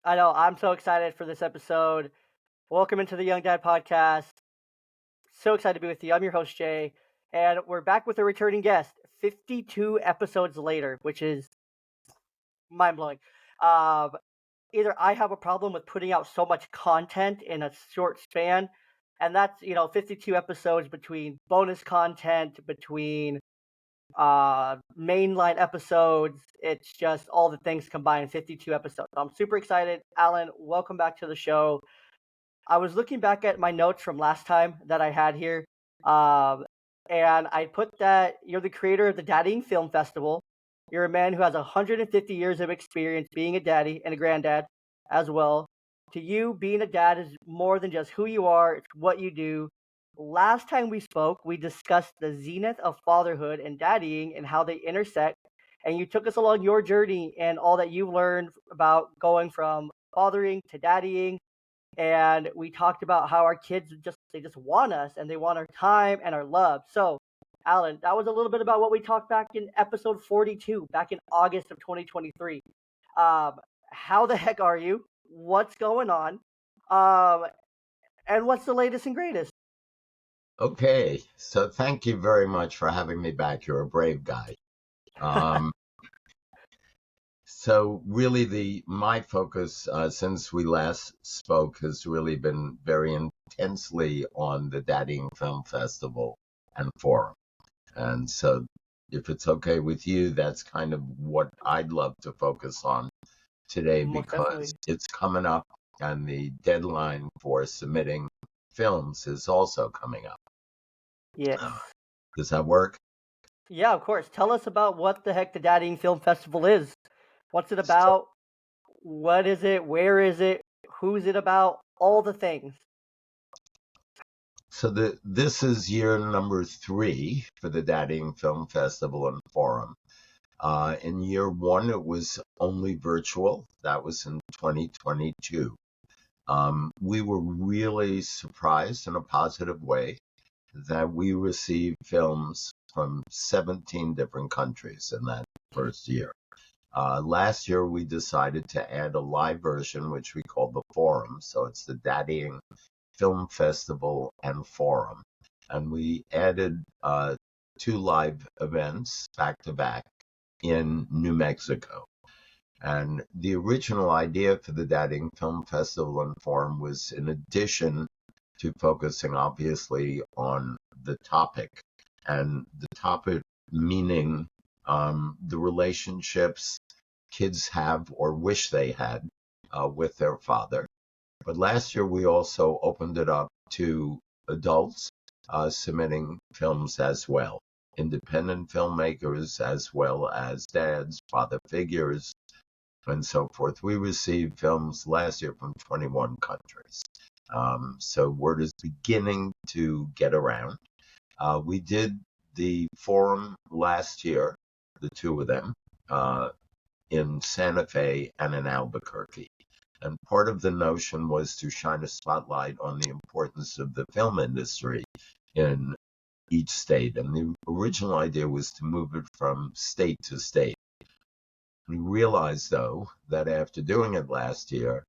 I know. I'm so excited for this episode. Welcome into the Young Dad Podcast. So excited to be with you. I'm your host, Jay, and we're back with a returning guest 52 episodes later, which is mind blowing. Um, Either I have a problem with putting out so much content in a short span, and that's 52 episodes between bonus content, between mainline episodes. It's just all the things combined, 52 episodes. I'm super excited. Allan, welcome back to the show. I was looking back at my notes from last time that I had here, um, and I put that you're the creator of the Daddying Film Festival. You're a man who has 150 years of experience being a daddy and a granddad as well. To you, being a dad is more than just who you are, it's what you do. Last time we spoke, we discussed the zenith of fatherhood and daddying and how they intersect. And you took us along your journey and all that you've learned about going from fathering to daddying, and we talked about how our kids just want us and they want our time and our love. So, Allan, that was a little bit about what we talked back in episode 42, back in August of 2023. Um, how the heck are you? What's going on? Um, and what's the latest and greatest? Okay, so thank you very much for having me back. You're a brave guy. Um, so really, my focus since we last spoke has really been very intensely on the Daddying Film Festival and Forum. And so, if it's okay with you, that's kind of what I'd love to focus on today Most because definitely. it's coming up, and the deadline for submitting films is also coming up. Yes. Does that work? Yeah, of course. Tell us about what the heck the Daddying Film Festival is. What's it about? What is it? Where is it? Who's it about? All the things. So this is year number 3 for the Daddying Film Festival and Forum. In year 1, it was only virtual. That was in 2022. We were really surprised in a positive way that we received films from 17 different countries in that first year. Last year, we decided to add a live version, which we call the Forum. So it's the Daddying Film Festival and Forum. And we added 2 live events back to back in New Mexico. And the original idea for the Daddying Film Festival and Forum was, in addition to focusing obviously on the topic, and the topic meaning the relationships kids have or wish they had with their father. But last year we also opened it up to adults submitting films as well, independent filmmakers as well as dads, father figures, and so forth. We received films last year from 21 countries. So word is beginning to get around. We did the forum last year, the 2 of them, in Santa Fe and in Albuquerque. And part of the notion was to shine a spotlight on the importance of the film industry in each state. And the original idea was to move it from state to state. We realized, though, that after doing it last year,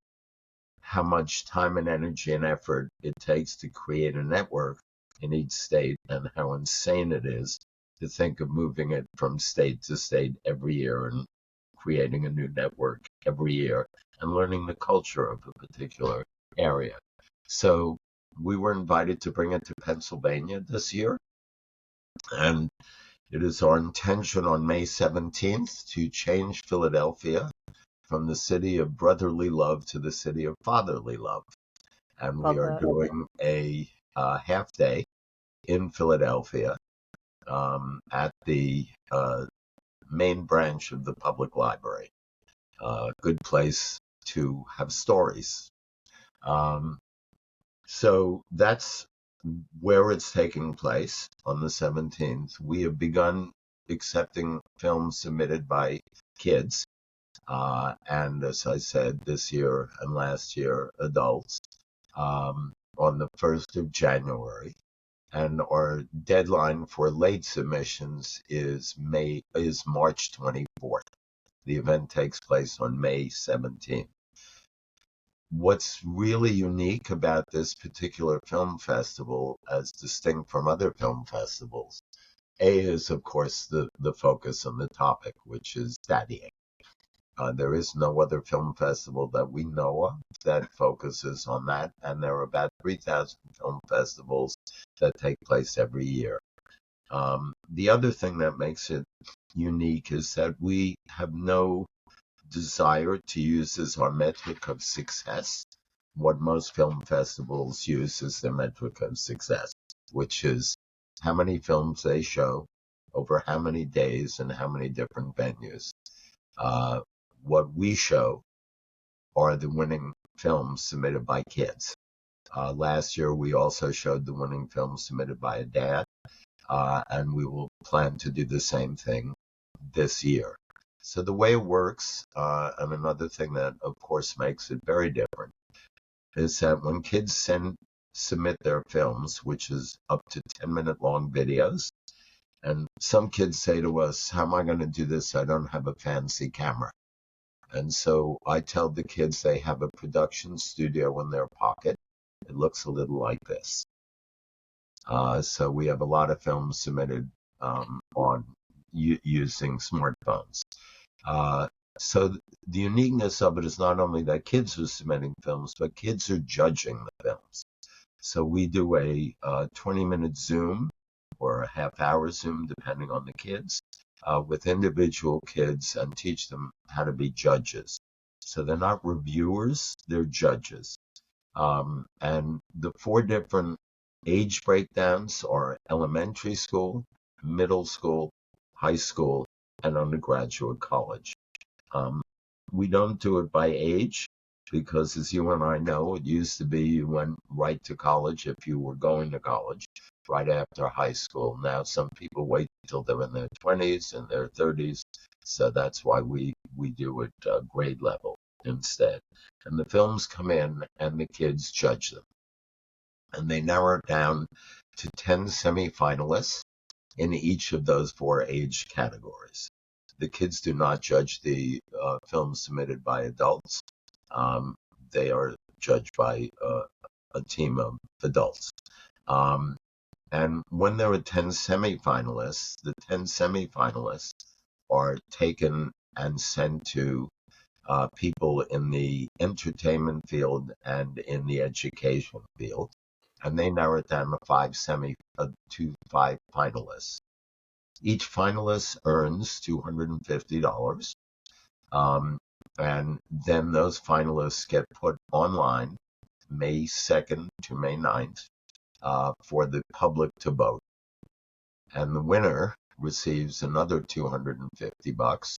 how much time and energy and effort it takes to create a network in each state, and how insane it is to think of moving it from state to state every year and creating a new network every year and learning the culture of a particular area. So we were invited to bring it to Pennsylvania this year, and it is our intention on May 17th to change Philadelphia from the city of brotherly love to the city of fatherly love. And we Love are that. doing a half day in Philadelphia at the main branch of the public library. Good place to have stories. So that's where it's taking place on the 17th. We have begun accepting films submitted by kids. And as I said, this year and last year, adults, on the 1st of January. And our deadline for late submissions is March 24th. The event takes place on May 17th. What's really unique about this particular film festival, as distinct from other film festivals, is, of course, the focus on the topic, which is daddying. There is no other film festival that we know of that focuses on that, and there are about 3,000 film festivals that take place every year. The other thing that makes it unique is that we have no desire to use as our metric of success what most film festivals use as their metric of success, which is how many films they show over how many days and how many different venues. Uh, what we show are the winning films submitted by kids. Last year, we also showed the winning films submitted by a dad, and we will plan to do the same thing this year. So the way it works, and another thing that, of course, makes it very different, is that when kids submit their films, which is up to 10-minute long videos, and some kids say to us, how am I going to do this? I don't have a fancy camera. And so I tell the kids they have a production studio in their pocket. It looks a little like this. So we have a lot of films submitted on using smartphones. So the uniqueness of it is not only that kids are submitting films, but kids are judging the films. So we do a 20-minute Zoom or a half-hour Zoom, depending on the kids, with individual kids and teach them how to be judges. So they're not reviewers, they're judges. And the 4 different age breakdowns are elementary school, middle school, high school, and undergraduate college. We don't do it by age because, as you and I know, it used to be you went right to college if you were going to college right after high school. Now some people wait until they're in their 20s and their 30s, so that's why we do it grade level instead. And the films come in and the kids judge them. And they narrow it down to 10 semifinalists in each of those 4 age categories. The kids do not judge the films submitted by adults. They are judged by a team of adults. And when there are 10 semifinalists, the 10 semifinalists are taken and sent to people in the entertainment field and in the education field. And they narrow it down to 5 finalists. Each finalist earns $250, and then those finalists get put online May 2nd to May 9th for the public to vote. And the winner receives another $250,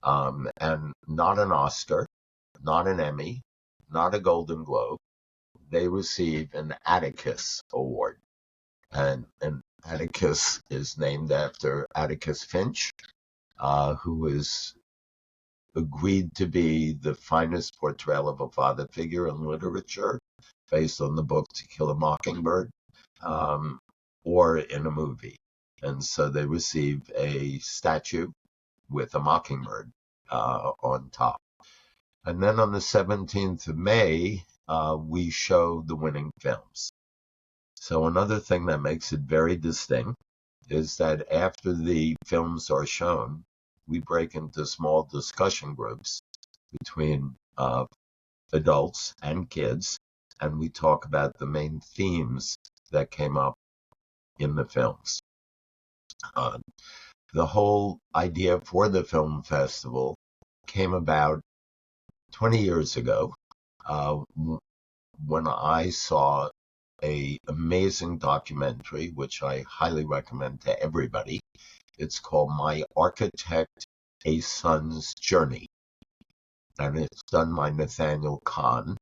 and not an Oscar, not an Emmy, not a Golden Globe. They receive an Atticus Award. And Atticus is named after Atticus Finch, who is agreed to be the finest portrayal of a father figure in literature, based on the book To Kill a Mockingbird, or in a movie. And so they receive a statue with a mockingbird on top. And then on the 17th of May, we show the winning films. So another thing that makes it very distinct is that after the films are shown, we break into small discussion groups between adults and kids, and we talk about the main themes that came up in the films. The whole idea for the film festival came about 20 years ago when I saw an amazing documentary, which I highly recommend to everybody. It's called My Architect, A Son's Journey. And it's done by Nathaniel Kahn,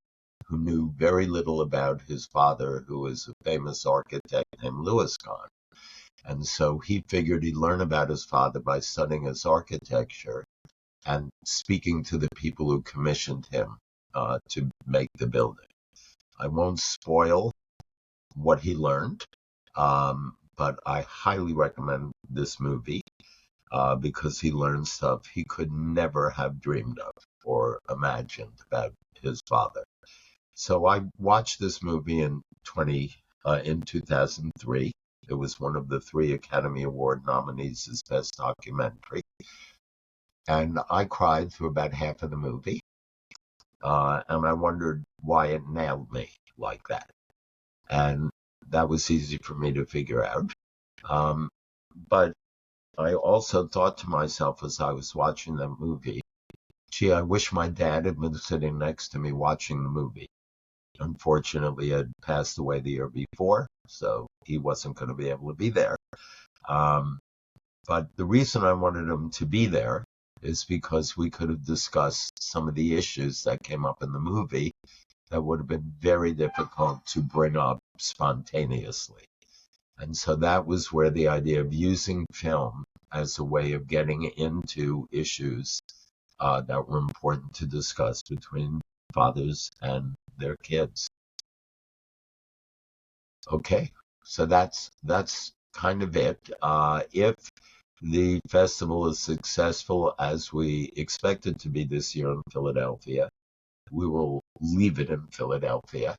who knew very little about his father, who was a famous architect named Louis Kahn. And so he figured he'd learn about his father by studying his architecture and speaking to the people who commissioned him to make the building. I won't spoil what he learned, but I highly recommend this movie because he learned stuff he could never have dreamed of or imagined about his father. So I watched this movie in 2003. It was one of the 3 Academy Award nominees as Best Documentary. And I cried through about half of the movie. And I wondered why it nailed me like that. And that was easy for me to figure out. But I also thought to myself as I was watching that movie, gee, I wish my dad had been sitting next to me watching the movie. Unfortunately, he had passed away the year before, so he wasn't going to be able to be there. But the reason I wanted him to be there is because we could have discussed some of the issues that came up in the movie that would have been very difficult to bring up spontaneously. And so that was where the idea of using film as a way of getting into issues that were important to discuss between fathers and their kids. Okay, so that's kind of it. If the festival is successful as we expect it to be this year in Philadelphia, we will leave it in Philadelphia.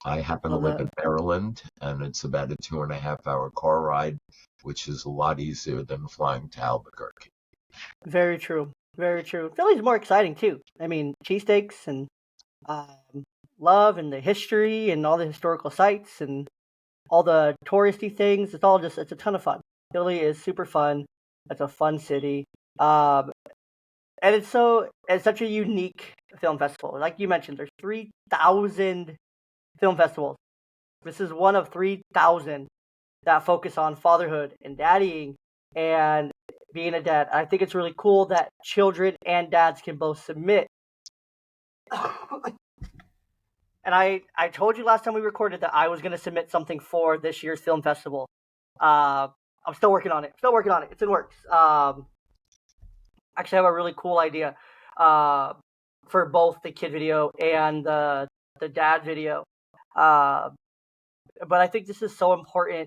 I happen to live in Maryland, and it's about a 2.5 hour car ride, which is a lot easier than flying to Albuquerque. Very true. Very true. Philly's more exciting too. I mean, cheesesteaks and love and the history and all the historical sites and all the touristy things. It's a ton of fun. Philly is super fun. It's a fun city. Um, and it's such a unique film festival. Like you mentioned, there's 3,000 film festivals. This is one of 3,000 that focus on fatherhood and daddying and being a dad. I think it's really cool that children and dads can both submit. And I told you last time we recorded that I was going to submit something for this year's film festival. I'm still working on it. It's in works. Actually, I have a really cool idea for both the kid video and the dad video. But I think this is so important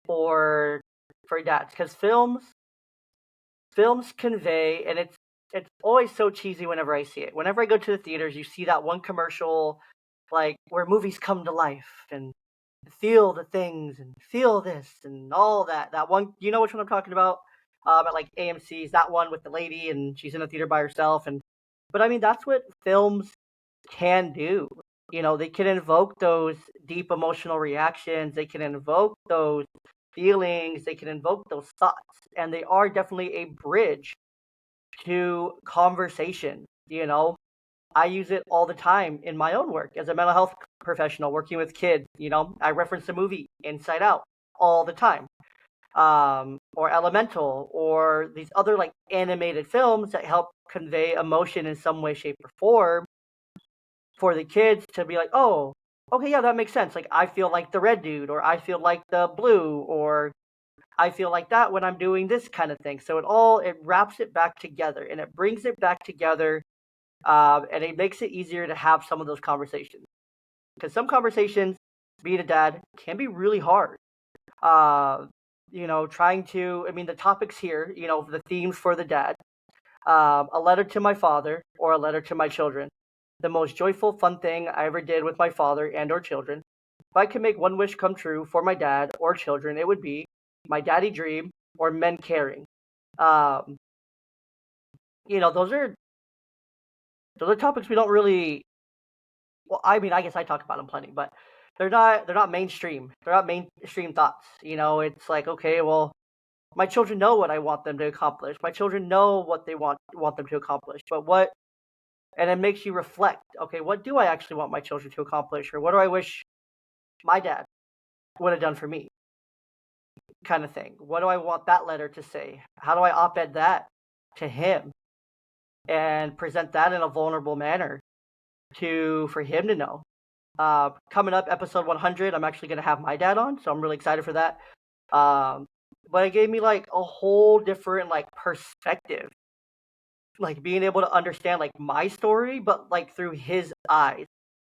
for dads because films convey, and it's always so cheesy whenever I see it. Whenever I go to the theaters, you see that one commercial like where movies come to life and feel the things and feel this and all that. That one, you know which one I'm talking about? At like AMC's, that one with the lady and she's in the theater by herself. But I mean, that's what films can do. You know, they can invoke those deep emotional reactions. They can invoke those feelings. They can invoke those thoughts, and they are definitely a bridge to conversation. You know, I use it all the time in my own work as a mental health professional working with kids. You know, I reference the movie Inside Out all the time, or Elemental, or these other like animated films that help convey emotion in some way, shape, or form for the kids to be like, oh, okay, yeah, that makes sense. Like, I feel like the red dude, or I feel like the blue, or I feel like that when I'm doing this kind of thing. So it wraps it back together and it brings it back together, and it makes it easier to have some of those conversations. Because some conversations, being a dad, can be really hard. You know, the topics here, you know, the themes for the dad, a letter to my father or a letter to my children. The most joyful, fun thing I ever did with my father and or children. If I could make one wish come true for my dad or children, it would be my daddy dream or men caring. Um, you know, those are topics we don't really. Well, I mean, I guess I talk about them plenty, but they're not mainstream. They're not mainstream thoughts. You know, it's like, okay, well, my children know what I want them to accomplish. My children know what they want them to accomplish. But what, and it makes you reflect. Okay, what do I actually want my children to accomplish, or what do I wish my dad would have done for me? Kind of thing. What do I want that letter to say? How do I op-ed that to him and present that in a vulnerable manner for him to know? Coming up, episode 100, I'm actually going to have my dad on, so I'm really excited for that. But it gave me like a whole different like perspective, like being able to understand like my story, but like through his eyes,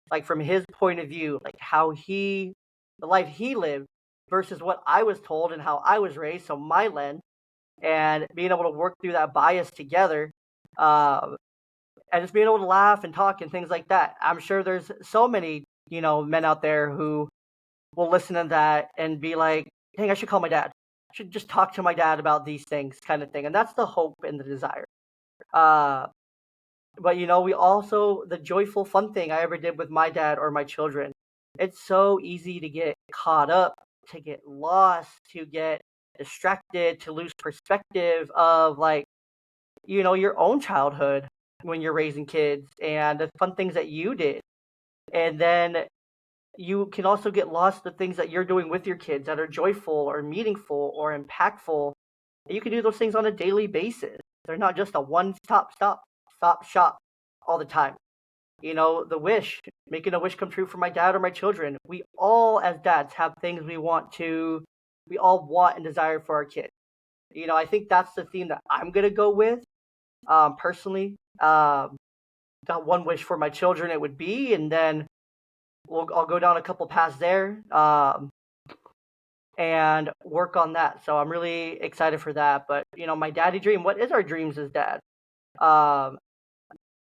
like from his point of view, like the life he lived versus what I was told and how I was raised, so my lens, and being able to work through that bias together, uh, and just being able to laugh and talk and things like that. I'm sure there's so many, men out there who will listen to that and be like, dang, I should call my dad. I should just talk to my dad about these things, kind of thing. And that's the hope and the desire. Uh, but we also, the joyful, fun thing I ever did with my dad or my children, it's so easy to get caught up, to get lost, to get distracted, to lose perspective of like, your own childhood when you're raising kids and the fun things that you did. And then you can also get lost the things that you're doing with your kids that are joyful or meaningful or impactful. You can do those things on a daily basis. They're not just a stop shop all the time. The wish, making a wish come true for my dad or my children. We all, as dads, have things we all want and desire for our kids. I think that's the theme that I'm gonna go with, personally. Got one wish for my children, it would be, and then I'll go down a couple paths there, and work on that. So I'm really excited for that. But my daddy dream. What is our dreams as dads? Um,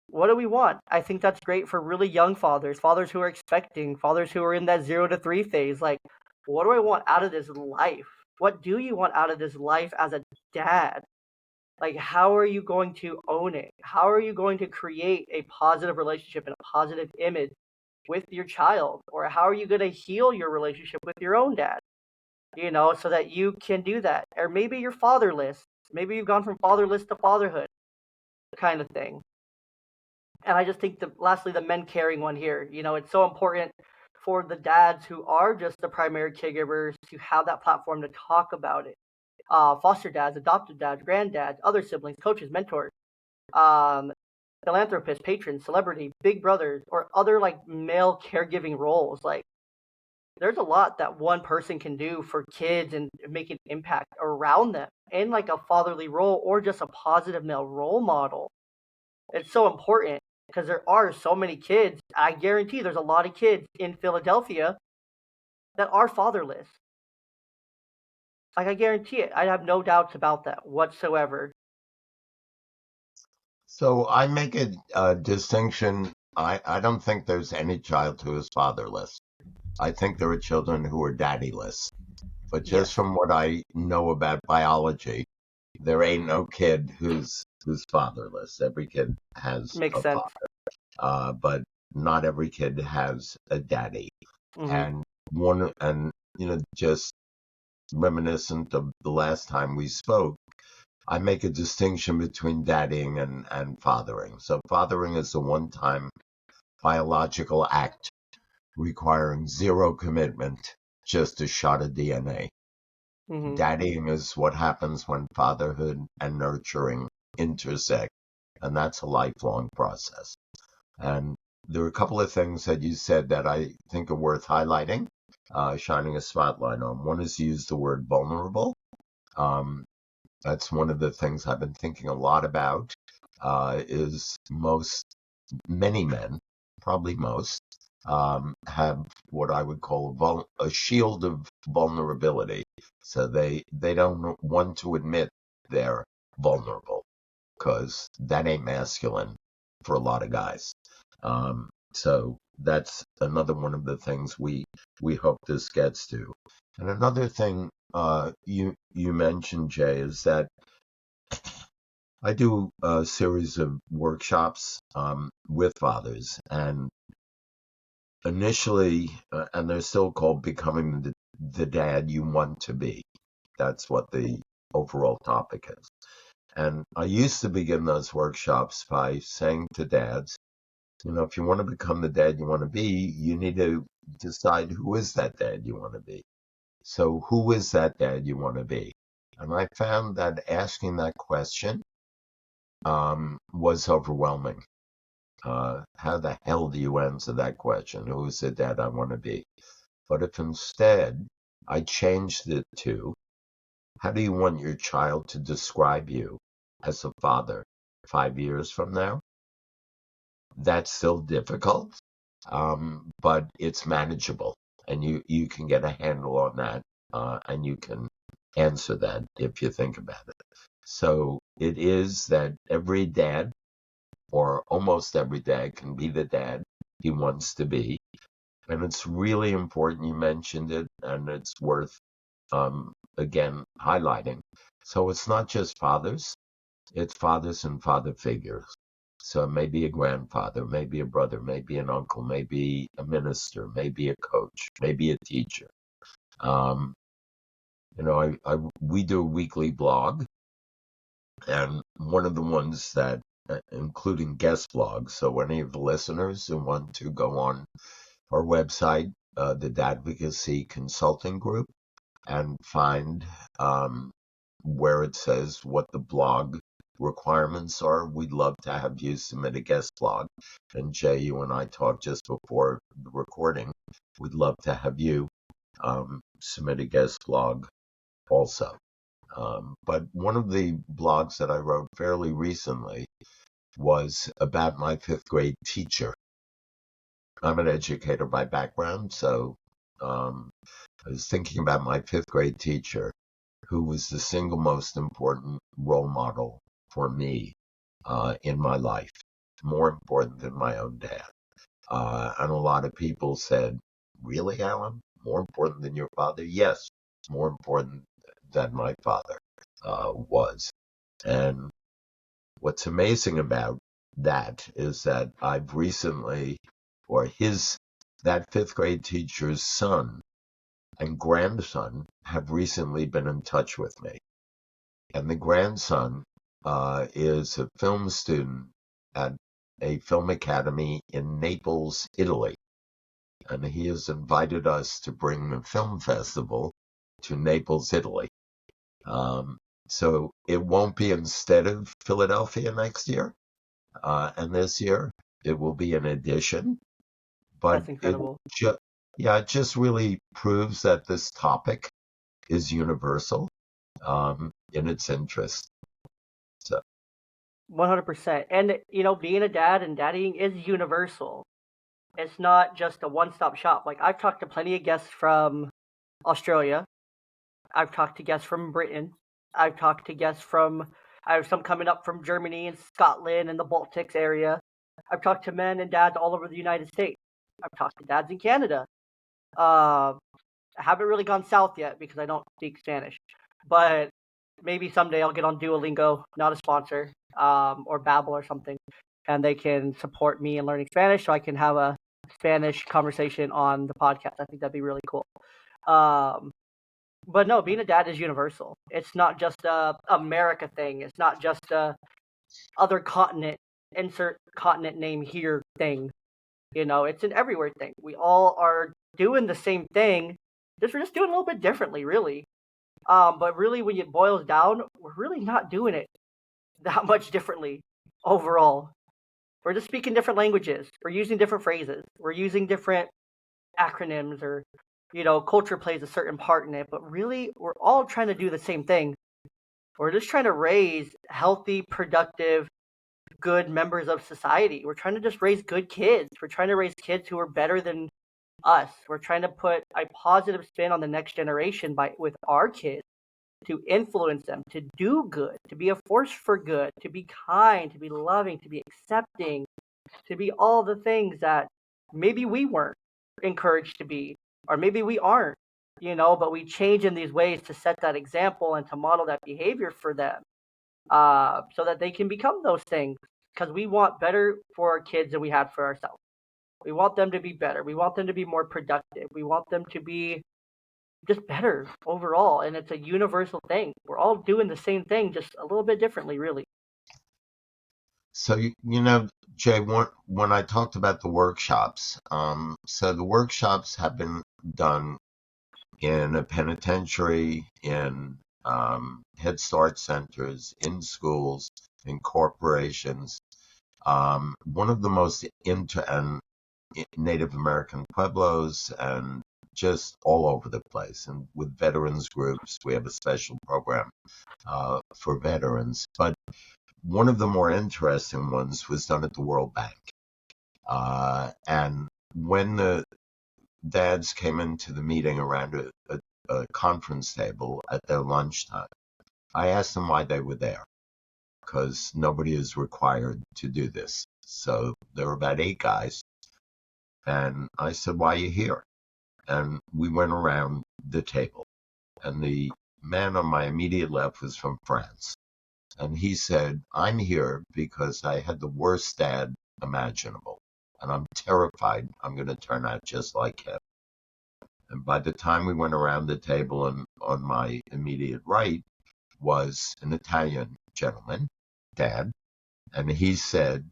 what do we want? I think that's great for really young fathers, fathers who are expecting, fathers who are in that 0 to 3 phase. Like, what do I want out of this life? What do you want out of this life as a dad? Like, how are you going to own it? How are you going to create a positive relationship and a positive image with your child? Or how are you going to heal your relationship with your own dad? So that you can do that. Or maybe you're fatherless. Maybe you've gone from fatherless to fatherhood, kind of thing. And I just think lastly, the men caring one here, it's so important for the dads who are just the primary caregivers to have that platform to talk about it. Foster dads, adopted dads, granddads, other siblings, coaches, mentors, um, philanthropists, patrons, celebrity, big brothers, or other like male caregiving roles. Like, there's a lot that one person can do for kids and make an impact around them in like a fatherly role or just a positive male role model. It's so important because there are so many kids. I guarantee there's a lot of kids in Philadelphia that are fatherless. Like, I guarantee it. I have no doubts about that whatsoever. So I make a distinction. I don't think there's any child who is fatherless. I think there are children who are daddyless. But just Yes, from what I know about biology, there ain't no kid who's fatherless. Every kid has makes a sense. father, but not every kid has a daddy. Hmm. And just reminiscent of the last time we spoke, I make a distinction between daddying and fathering. So fathering is a one-time biological act requiring zero commitment, just a shot of DNA. Hmm. Daddying is what happens when fatherhood and nurturing intersect, and that's a lifelong process. And there are a couple of things that you said that I think are worth highlighting, shining a spotlight on. One is use the word vulnerable. Um, that's one of the things I've been thinking a lot about. Is many men, probably most, have what I would call a shield of vulnerability. So they don't want to admit they're vulnerable because that ain't masculine for a lot of guys. So that's another one of the things we hope this gets to. And another thing you mentioned, Jay, is that I do a series of workshops with fathers, and initially, and they're still called Becoming the Dad You Want to Be. That's what the overall topic is. And I used to begin those workshops by saying to dads, if you want to become the dad you want to be, you need to decide who is that dad you want to be. So who is that dad you want to be? And I found that asking that question was overwhelming. How the hell do you answer that question? Who is the dad I want to be? But if instead I changed it to, how do you want your child to describe you as a father 5 years from now? That's still difficult, but it's manageable, and you can get a handle on that, and you can answer that if you think about it. So it is that every dad or almost every dad can be the dad he wants to be. And it's really important you mentioned it, and it's worth, again, highlighting. So it's not just fathers, it's fathers and father figures. So maybe a grandfather, maybe a brother, maybe an uncle, maybe a minister, maybe a coach, maybe a teacher. Um, we do a weekly blog, and one of the ones that, including guest blogs, so any of the listeners who want to go on our website, the Dadvocacy Consulting Group, and find where it says what the blog requirements are. We'd love to have you submit a guest blog. And Jay, you and I talked just before the recording. We'd love to have you submit a guest blog also. But one of the blogs that I wrote fairly recently was about my fifth grade teacher. I'm an educator by background, so I was thinking about my fifth grade teacher, who was the single most important role model for me in my life, more important than my own dad. And a lot of people said, "Really, Allan? More important than your father?" Yes, more important than my father was. And what's amazing about that is that I've recently, or that fifth grade teacher's son and grandson have recently been in touch with me. And the grandson is a film student at a film academy in Naples, Italy. And he has invited us to bring the film festival to Naples, Italy. So it won't be instead of Philadelphia next year. And this year it will be an addition. But That's incredible. it just really proves that this topic is universal in its interest. So 100%. And being a dad and daddying is universal. It's not just a one-stop shop. Like, I've talked to plenty of guests from Australia. I've talked to guests from Britain. I've talked to guests from, I have some coming up from Germany and Scotland and the Baltics area. I've talked to men and dads all over the United States. I've talked to dads in Canada. I haven't really gone south yet because I don't speak Spanish, but maybe someday I'll get on Duolingo, not a sponsor, or Babbel or something, and they can support me in learning Spanish so I can have a Spanish conversation on the podcast. I think that'd be really cool. But no, being a dad is universal. It's not just a America thing. It's not just a other continent, insert continent name here thing. It's an everywhere thing. We all are doing the same thing. We're just doing a little bit differently, really. But really, when it boils down, we're really not doing it that much differently overall. We're just speaking different languages. We're using different phrases. We're using different acronyms, or culture plays a certain part in it. But really, we're all trying to do the same thing. We're just trying to raise healthy, productive, good members of society. We're trying to just raise good kids. We're trying to raise kids who are better than us. We're trying to put a positive spin on the next generation with our kids, to influence them to do good, to be a force for good, to be kind, to be loving, to be accepting, to be all the things that maybe we weren't encouraged to be, or maybe we aren't, but we change in these ways to set that example and to model that behavior for them, so that they can become those things, because we want better for our kids than we had for ourselves. We want them to be better. We want them to be more productive. We want them to be just better overall, and it's a universal thing. We're all doing the same thing, just a little bit differently, really. So, Jay, when I talked about the workshops, so the workshops have been done in a penitentiary, in Head Start centers, in schools, in corporations. One of the most and Native American pueblos, and just all over the place. And with veterans groups, we have a special program for veterans. But one of the more interesting ones was done at the World Bank. And when the dads came into the meeting around a conference table at their lunchtime, I asked them why they were there. because nobody is required to do this. So there were about 8 guys. And I said, why are you here? And we went around the table. And the man on my immediate left was from France. And he said, I'm here because I had the worst dad imaginable. And I'm terrified I'm going to turn out just like him. And by the time we went around the table, and on my immediate right was an Italian gentleman, dad. And he said,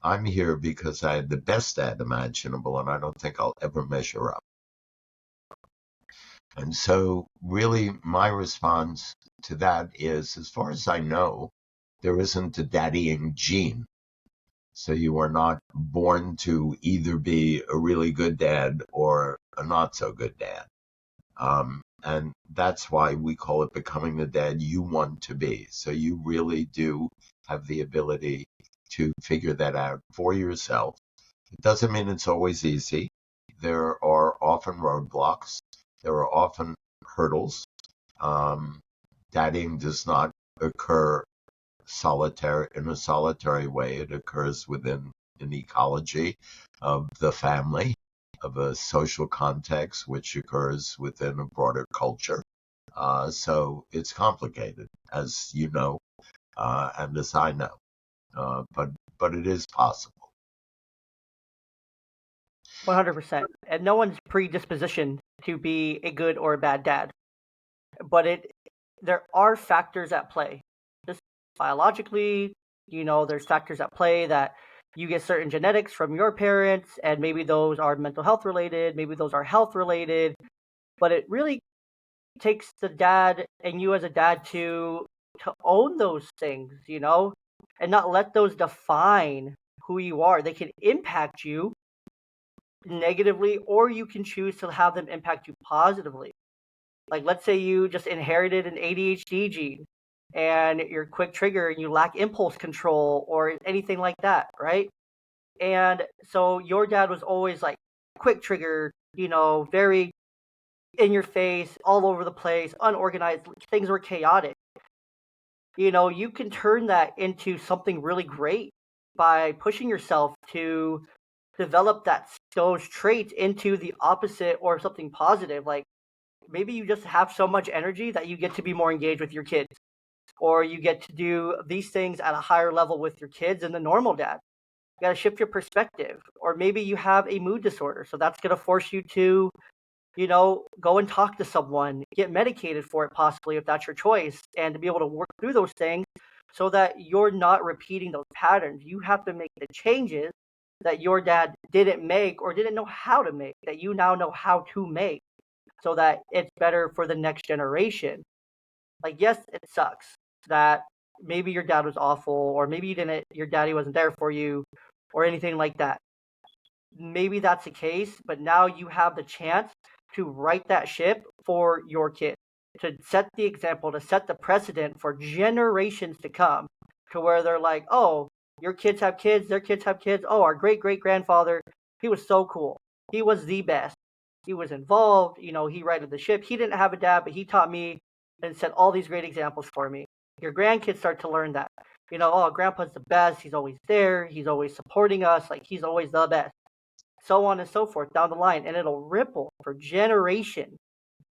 I'm here because I had the best dad imaginable, and I don't think I'll ever measure up. And so really my response to that is, as far as I know, there isn't a daddying gene. So you are not born to either be a really good dad or a not so good dad. And that's why we call it becoming the dad you want to be. So you really do have the ability to figure that out for yourself. It doesn't mean it's always easy. There are often roadblocks. There are often hurdles. Daddying does not occur in a solitary way. It occurs within an ecology of the family, of a social context, which occurs within a broader culture. So it's complicated, as you know, and as I know. But it is possible. 100%. And no one's predispositioned to be a good or a bad dad. But there are factors at play. Just biologically, there's factors at play that you get certain genetics from your parents, and maybe those are mental health related, maybe those are health related. But it really takes the dad and you as a dad to own those things, and not let those define who you are. They can impact you negatively, or you can choose to have them impact you positively. Like, let's say you just inherited an ADHD gene and you're quick trigger and you lack impulse control or anything like that, right? And so your dad was always like quick trigger, very in your face, all over the place, unorganized, things were chaotic. You can turn that into something really great by pushing yourself to develop those traits into the opposite or something positive. Like, maybe you just have so much energy that you get to be more engaged with your kids, or you get to do these things at a higher level with your kids than the normal dad. You got to shift your perspective. Or maybe you have a mood disorder, so that's going to force you to go and talk to someone, get medicated for it possibly if that's your choice, and to be able to work through those things so that you're not repeating those patterns. You have to make the changes that your dad didn't make or didn't know how to make, that you now know how to make, so that it's better for the next generation. Like, yes, it sucks that maybe your dad was awful, or maybe your daddy wasn't there for you, or anything like that. Maybe that's the case, but now you have the chance to right that ship for your kid, to set the example, to set the precedent for generations to come, to where they're like, oh, your kids have kids, their kids have kids. Oh, our great great grandfather, he was so cool. He was the best. He was involved. He righted the ship. He didn't have a dad, but he taught me and set all these great examples for me. Your grandkids start to learn that. Oh, grandpa's the best. He's always there. He's always supporting us. Like, he's always the best. So on and so forth down the line. And it'll ripple for generations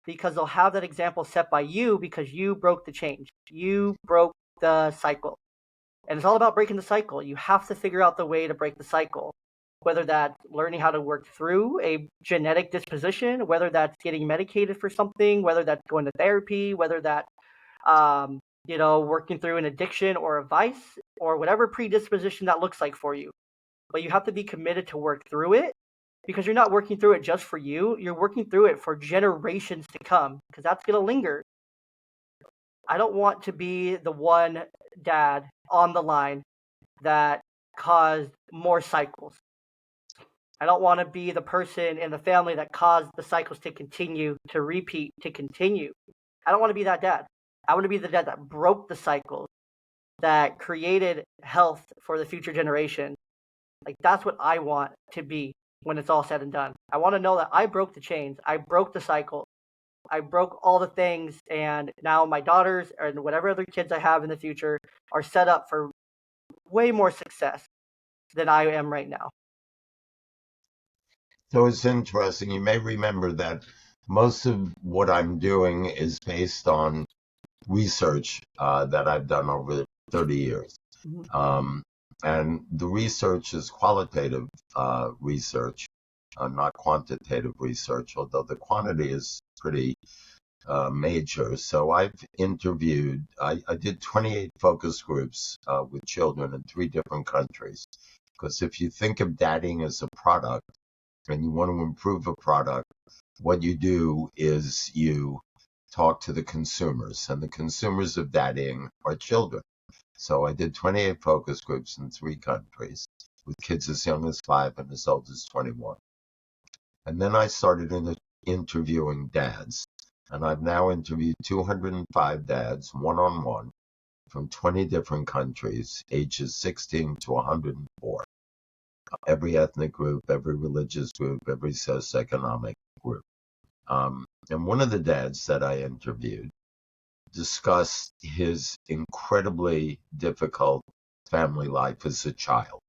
because they'll have that example set by you because you broke the change. You broke the cycle. And it's all about breaking the cycle. You have to figure out the way to break the cycle, whether that's learning how to work through a genetic disposition, whether that's getting medicated for something, whether that's going to therapy, whether that's, working through an addiction or a vice, or whatever predisposition that looks like for you. But you have to be committed to work through it, because you're not working through it just for you. You're working through it for generations to come, because that's going to linger. I don't want to be the one dad on the line that caused more cycles. I don't want to be the person in the family that caused the cycles to continue, to repeat, to continue. I don't want to be that dad. I want to be the dad that broke the cycles, that created health for the future generation. Like, that's what I want to be when it's all said and done. I want to know that I broke the chains. I broke the cycle. I broke all the things, and now my daughters and whatever other kids I have in the future are set up for way more success than I am right now. So it's interesting. You may remember that most of what I'm doing is based on research that I've done over 30 years. Mhm. Um, and the research is qualitative research, not quantitative research, although the quantity is pretty major. So I've interviewed, I did 28 focus groups with children in 3 different countries. Because if you think of dadding as a product and you want to improve a product, what you do is you talk to the consumers, and the consumers of dadding are children. So I did 28 focus groups in 3 countries with kids as young as 5 and as old as 21. And then I started interviewing dads. And I've now interviewed 205 dads one-on-one from 20 different countries, ages 16 to 104. Every ethnic group, every religious group, every socioeconomic group. And one of the dads that I interviewed discussed his incredibly difficult family life as a child,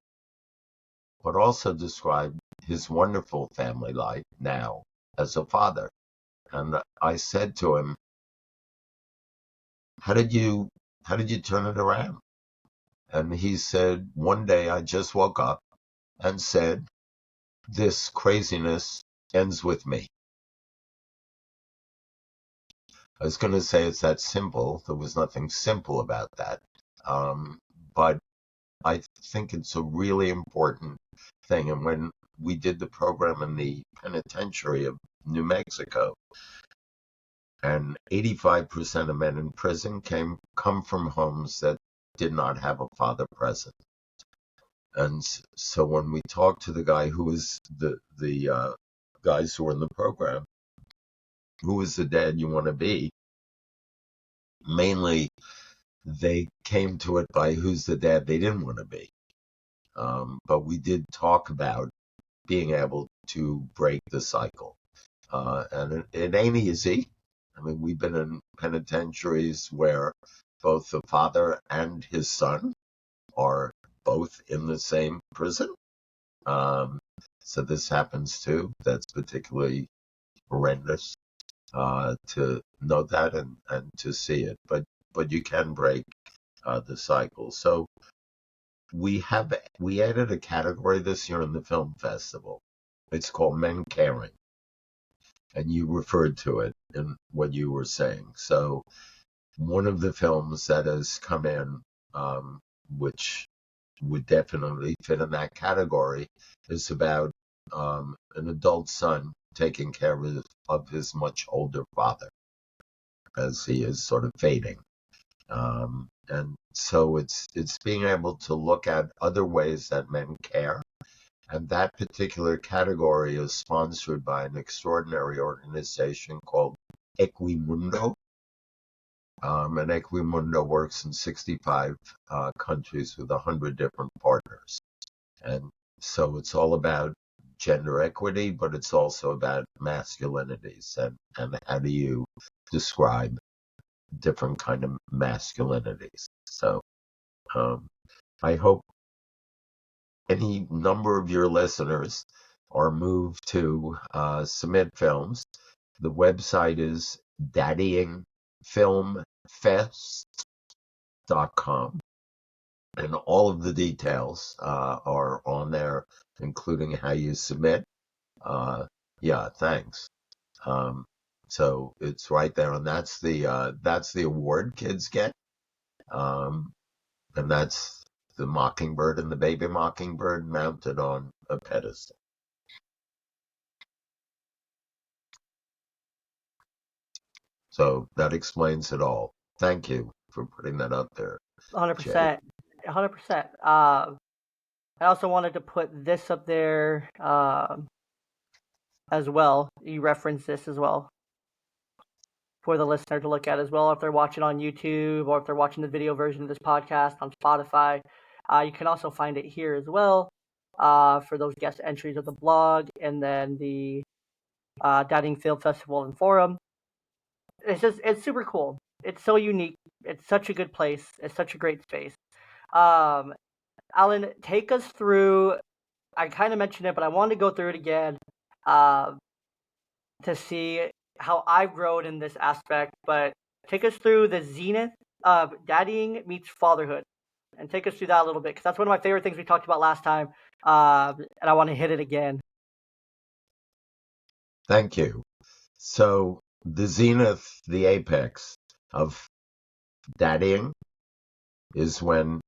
but also described his wonderful family life now as a father. And I said to him, how did you turn it around? And he said, one day I just woke up and said, this craziness ends with me. I was going to say it's that simple. There was nothing simple about that. But I think it's a really important thing. And when we did the program in the penitentiary of New Mexico, and 85% of men in prison come from homes that did not have a father present. And so when we talked to the guy who was the guys who were in the program, who is the dad you want to be, mainly they came to it by who's the dad they didn't want to be. But we did talk about being able to break the cycle. And it ain't easy. I mean, we've been in penitentiaries where both the father and his son are both in the same prison. So this happens too. That's particularly horrendous to know that and to see it. But you can break the cycle. So we added a category this year in the film festival. It's called Men Caring, and you referred to it in what you were saying. So one of the films that has come in, which would definitely fit in that category, is about an adult son taking care of his much older father as he is sort of fading. And so it's being able to look at other ways that men care. And that particular category is sponsored by an extraordinary organization called Equimundo. And Equimundo works in 65 countries with 100 different partners. And so it's all about gender equity, but it's also about masculinities and how do you describe different kind of masculinities. So I hope any number of your listeners are moved to submit films. The website is daddyingfilmfest.com, and all of the details are on there, including how you submit. Yeah, thanks. So it's right there, and that's the award kids get, and that's the mockingbird and the baby mockingbird mounted on a pedestal. So that explains it all. Thank you for putting that up there, Jay. 100%. 100%. I also wanted to put this up there as well. You referenced this as well for the listener to look at as well if they're watching on YouTube or if they're watching the video version of this podcast on Spotify. You can also find it here as well for those guest entries of the blog and then the Dadding Film Festival and Forum. it's super cool. It's so unique. It's such a good place. It's such a great space. Um, Allan, take us through. I kind of mentioned it, but I wanted to go through it again uh, to see how I've grown in this aspect. But take us through the zenith of daddying meets fatherhood, and take us through that a little bit because that's one of my favorite things we talked about last time, and I want to hit it again. Thank you. So the zenith, the apex of daddying is when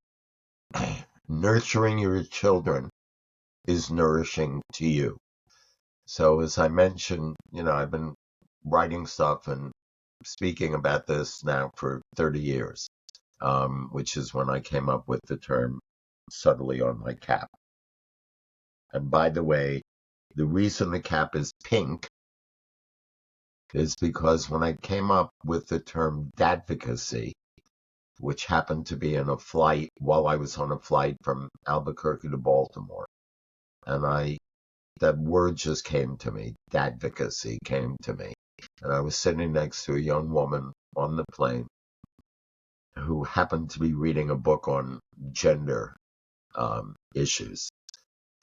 nurturing your children is nourishing to you. So as I mentioned, I've been writing stuff and speaking about this now for 30 years, which is when I came up with the term subtly on my cap. And by the way, the reason the cap is pink is because when I came up with the term dadvocacy, which happened to be in a flight while I was on a flight from Albuquerque to Baltimore, and that word just came to me, dadvocacy came to me. And I was sitting next to a young woman on the plane who happened to be reading a book on gender issues.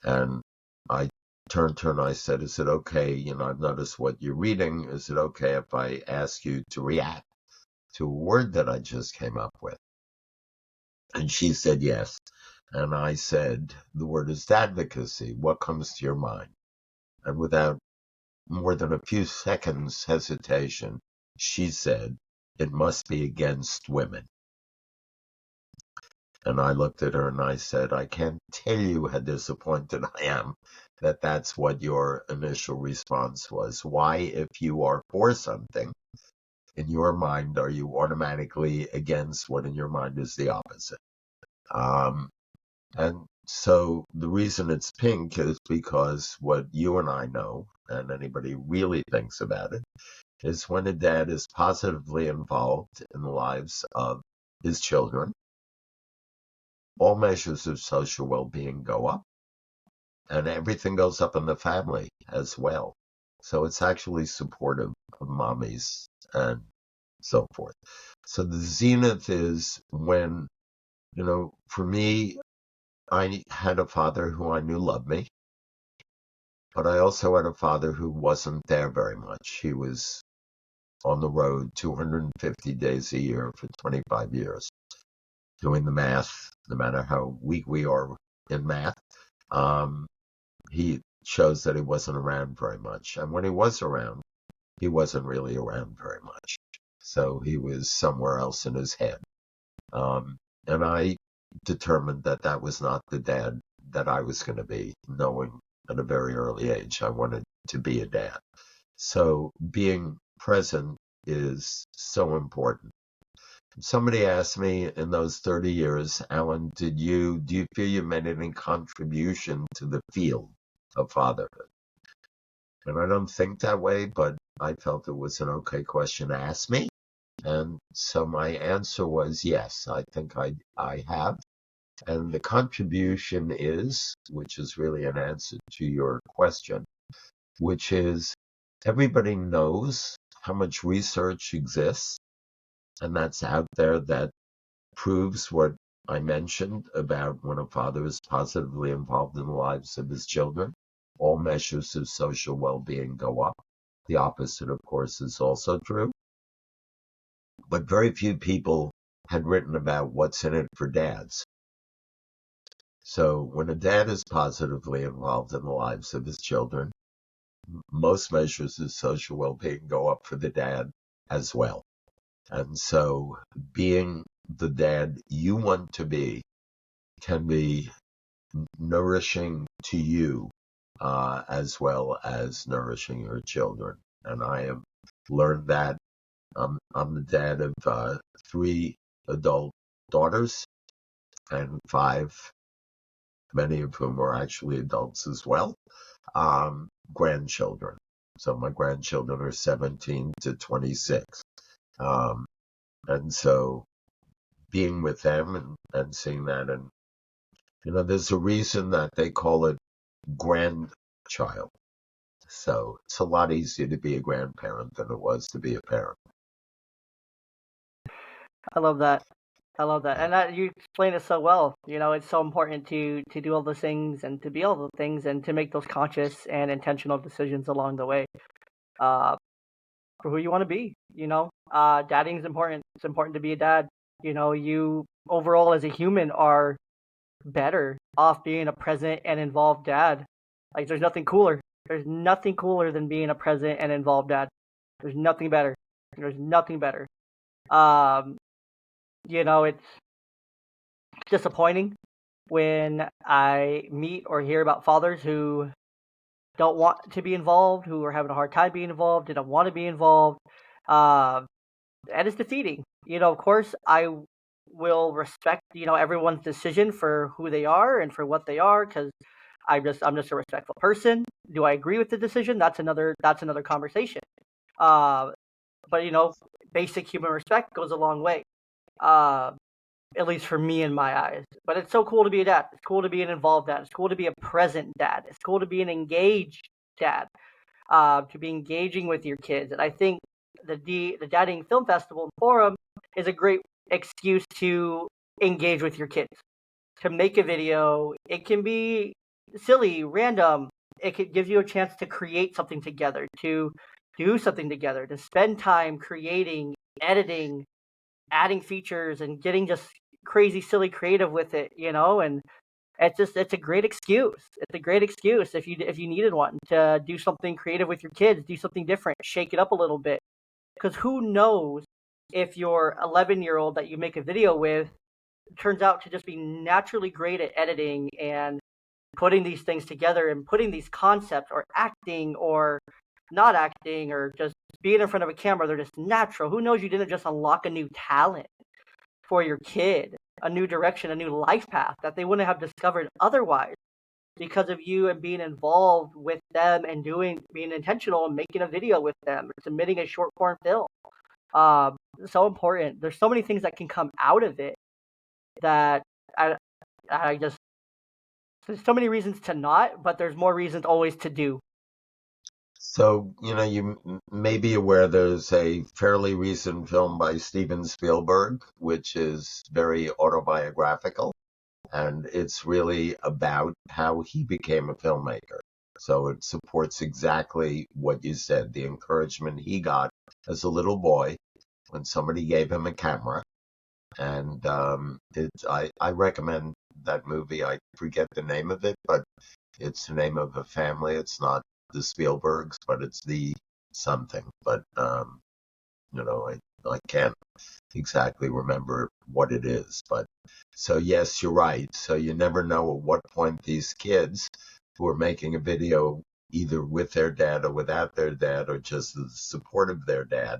And I turned to her and I said, is it okay, I've noticed what you're reading. Is it okay if I ask you to react to a word that I just came up with? And she said yes. And I said, the word is advocacy. What comes to your mind? And without more than a few seconds hesitation, she said, it must be against women. And I looked at her and I said, I can't tell you how disappointed I am that that's what your initial response was. Why, if you are for something, in your mind, are you automatically against what in your mind is the opposite? And so the reason it's pink is because what you and I know, and anybody really thinks about it, is when a dad is positively involved in the lives of his children, all measures of social well-being go up, and everything goes up in the family as well. So it's actually supportive of mommies and so forth. So the zenith is when, for me, I had a father who I knew loved me, but I also had a father who wasn't there very much. He was on the road 250 days a year for 25 years, doing the math, no matter how weak we are in math. He shows that he wasn't around very much. And when he was around, he wasn't really around very much. So he was somewhere else in his head. And I determined that that was not the dad that I was going to be, knowing at a very early age I wanted to be a dad. So being present is so important. Somebody asked me in those 30 years, Allan, do you feel you made any contribution to the field of fatherhood? And I don't think that way, but I felt it was an okay question to ask me. And so my answer was yes, I think I have. And the contribution is, which is really an answer to your question, which is everybody knows how much research exists, and that's out there that proves what I mentioned about when a father is positively involved in the lives of his children, all measures of social well-being go up. The opposite, of course, is also true. But very few people had written about what's in it for dads. So when a dad is positively involved in the lives of his children, most measures of social well-being go up for the dad as well. And so being the dad you want to be can be nourishing to you as well as nourishing your children. And I have learned that. I'm the dad of 3 adult daughters and 5, many of whom are actually adults as well, grandchildren. So my grandchildren are 17 to 26. And so being with them and seeing that, and there's a reason that they call it grandchild. So it's a lot easier to be a grandparent than it was to be a parent. I love that. I love that, and that you explain it so well. It's so important to do all those things and to be all the things and to make those conscious and intentional decisions along the way. Uh, for who you want to be. Dadding is important. It's important to be a dad. You overall as a human are better off being a present and involved dad. Like there's nothing cooler. There's nothing cooler than being a present and involved dad. There's nothing better. There's nothing better. Um, it's disappointing when I meet or hear about fathers who don't want to be involved, who are having a hard time being involved, didn't want to be involved. Uh, and it's defeating. Of course, I will respect, everyone's decision for who they are and for what they are, because I'm just a respectful person. Do I agree with the decision? That's another conversation. Uh, but basic human respect goes a long way. Uh, at least for me in my eyes. But it's so cool to be a dad. It's cool to be an involved dad. It's cool to be a present dad. It's cool to be an engaged dad. To be engaging with your kids. And I think the Dadding Film Festival and Forum is a great excuse to engage with your kids. To make a video, it can be silly, random. It gives you a chance to create something together, to do something together, to spend time creating, editing, adding features, and getting just crazy, silly, creative with it. And it's a great excuse. It's a great excuse if you needed one to do something creative with your kids, do something different, shake it up a little bit. Because who knows if your 11-year-old that you make a video with turns out to just be naturally great at editing and putting these things together and putting these concepts or acting or not acting or just being in front of a camera. They're just natural. Who knows you didn't just unlock a new talent for your kid, a new direction, a new life path that they wouldn't have discovered otherwise because of you and being involved with them and being intentional and making a video with them, submitting a short form film. So important. There's so many things that can come out of it that I just there's so many reasons to not, but there's more reasons always to do. So, you may be aware there's a fairly recent film by Steven Spielberg, which is very autobiographical, and it's really about how he became a filmmaker. So it supports exactly what you said, the encouragement he got as a little boy when somebody gave him a camera. And I recommend that movie. I forget the name of it, but it's the name of a family. It's not the Spielbergs, but it's the something. But I can't exactly remember what it is. But so yes, you're right. So you never know at what point these kids who are making a video either with their dad or without their dad or just the support of their dad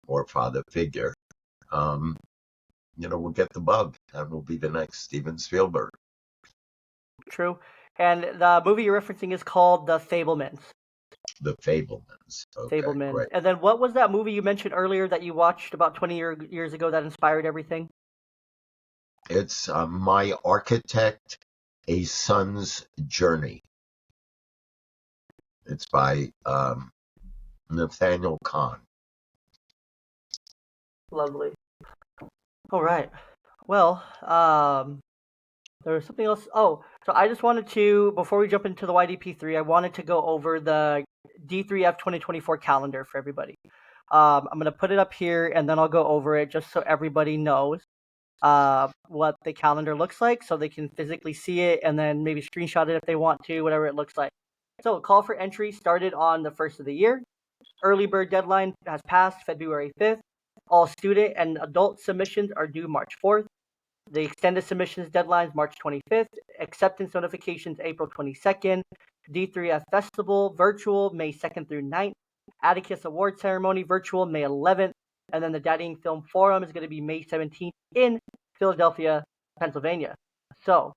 or father figure, um, will get the bug and will be the next Steven Spielberg. True. And the movie you're referencing is called The Fablemans. The Fablemans. Okay, Fablemans. great. And then what was that movie you mentioned earlier that you watched about 20 years ago that inspired everything? It's My Architect, A Son's Journey. It's by Nathaniel Kahn. Lovely. All right. Well, there was something else. Oh, so I just wanted to, before we jump into the YDP3, I wanted to go over the D3F 2024 calendar for everybody. I'm going to put it up here and then I'll go over it just so everybody knows what the calendar looks like so they can physically see it and then maybe screenshot it if they want to, whatever it looks like. So, call for entry started on the first of the year. Early bird deadline has passed February 5th. All student and adult submissions are due March 4th. The extended submissions deadline is March 25th. Acceptance notifications April 22nd. D3F Festival virtual May 2nd through 9th. Atticus Award Ceremony virtual May 11th. And then the Daddying Film Forum is going to be May 17th in Philadelphia, Pennsylvania. So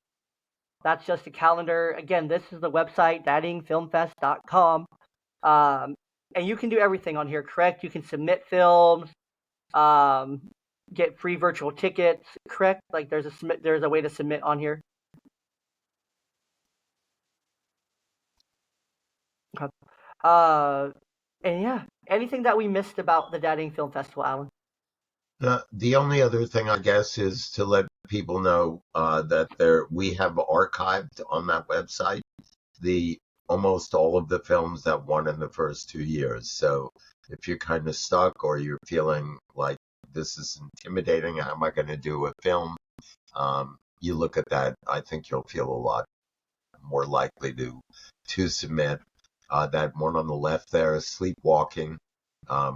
that's just a calendar. Again, this is the website, daddyingfilmfest.com. And you can do everything on here, correct? You can submit films, get free virtual tickets, correct? Like there's a way to submit on here. Okay. And yeah, anything that we missed about the Daddying Film Festival, Allan? The only other thing, I guess, is to let people know that we have archived on that website the almost all of the films that won in the first 2 years. So if you're kind of stuck or you're feeling like this is intimidating, how am I going to do a film? You look at that, I think you'll feel a lot more likely to submit. That one on the left there, Sleepwalking,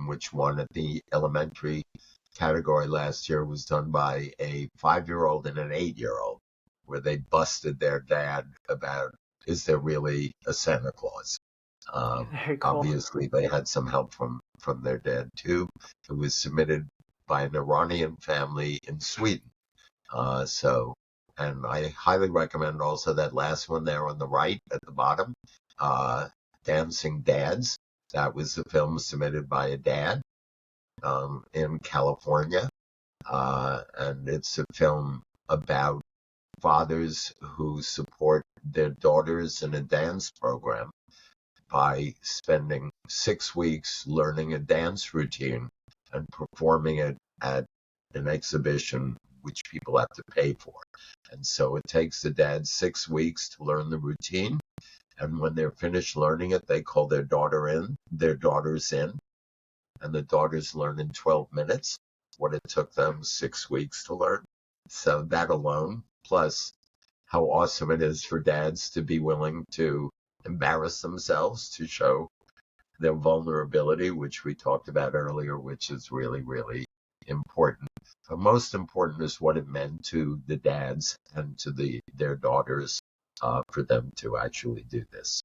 which won at the elementary category last year, was done by a 5-year-old and an 8-year-old, where they busted their dad about, is there really a Santa Claus? Very cool. Obviously, they had some help from their dad too. It was submitted by an Iranian family in Sweden. And I highly recommend also that last one there on the right at the bottom, Dancing Dads. That was a film submitted by a dad in California. And it's a film about fathers who support their daughters in a dance program by spending 6 weeks learning a dance routine and performing it at an exhibition which people have to pay for. And so it takes the dad 6 weeks to learn the routine. And when they're finished learning it, they call their daughters in, and the daughters learn in 12 minutes what it took them 6 weeks to learn. So that alone, plus how awesome it is for dads to be willing to embarrass themselves to show their vulnerability, which we talked about earlier, which is really, really important. But most important is what it meant to the dads and to their daughters for them to actually do this.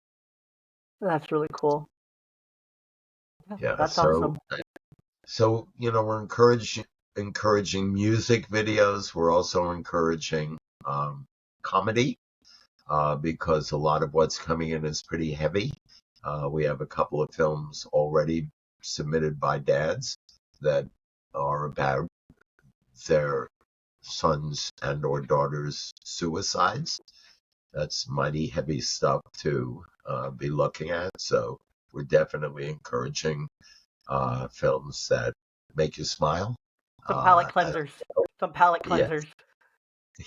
That's really cool. Yeah, That's awesome. so we're encouraging music videos. We're also encouraging comedy because a lot of what's coming in is pretty heavy. We have a couple of films already submitted by dads that are about their sons and or daughters' suicides. That's mighty heavy stuff to be looking at. So we're definitely encouraging films that make you smile. Some palate cleansers. Some palate Yes, cleansers.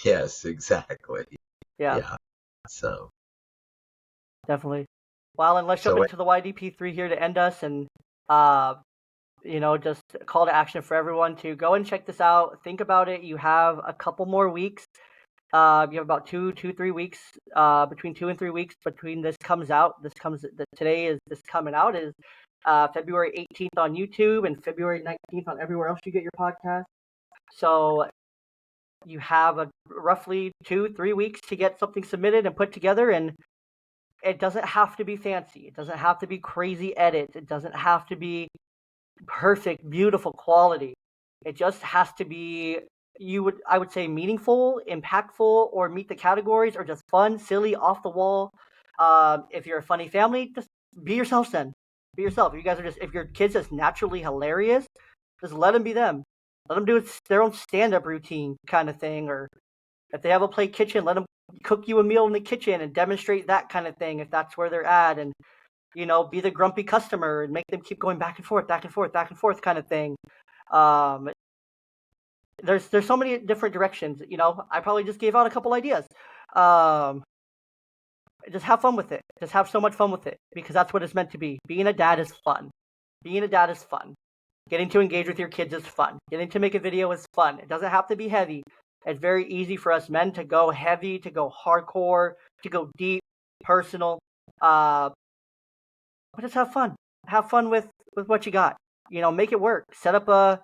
yes, exactly. Yeah, Yeah. So, definitely. Well, and let's jump so into the YDP3 here to end us, and uh, just a call to action for everyone to go and check this out. Think about it. You have a couple more weeks. You have about 3 weeks, between 2 and 3 weeks between this comes out. Today is this coming out is February 18th on YouTube and February 19th on everywhere else you get your podcast. So you have a roughly 2-3 weeks to get something submitted and put together, and it doesn't have to be fancy. It doesn't have to be crazy edits. It doesn't have to be perfect, beautiful quality. It just has to be, I would say, meaningful, impactful, or meet the categories, or just fun, silly, off the wall. If you're a funny family, just be yourselves then. Be yourself. If your kid's just naturally hilarious, just let them be them. Let them do their own stand-up routine kind of thing, or if they have a play kitchen, let them cook you a meal in the kitchen and demonstrate that kind of thing if that's where they're at, and be the grumpy customer and make them keep going back and forth, back and forth, back and forth kind of thing. Um, there's so many different directions. I probably just gave out a couple ideas. Um, just have fun with it. Just have so much fun with it because that's what it's meant to be. Being a dad is fun. Being a dad is fun. Getting to engage with your kids is fun. Getting to make a video is fun. It doesn't have to be heavy. It's very easy for us men to go heavy, to go hardcore, to go deep, personal. But just have fun. Have fun with what you got. Make it work. Set up a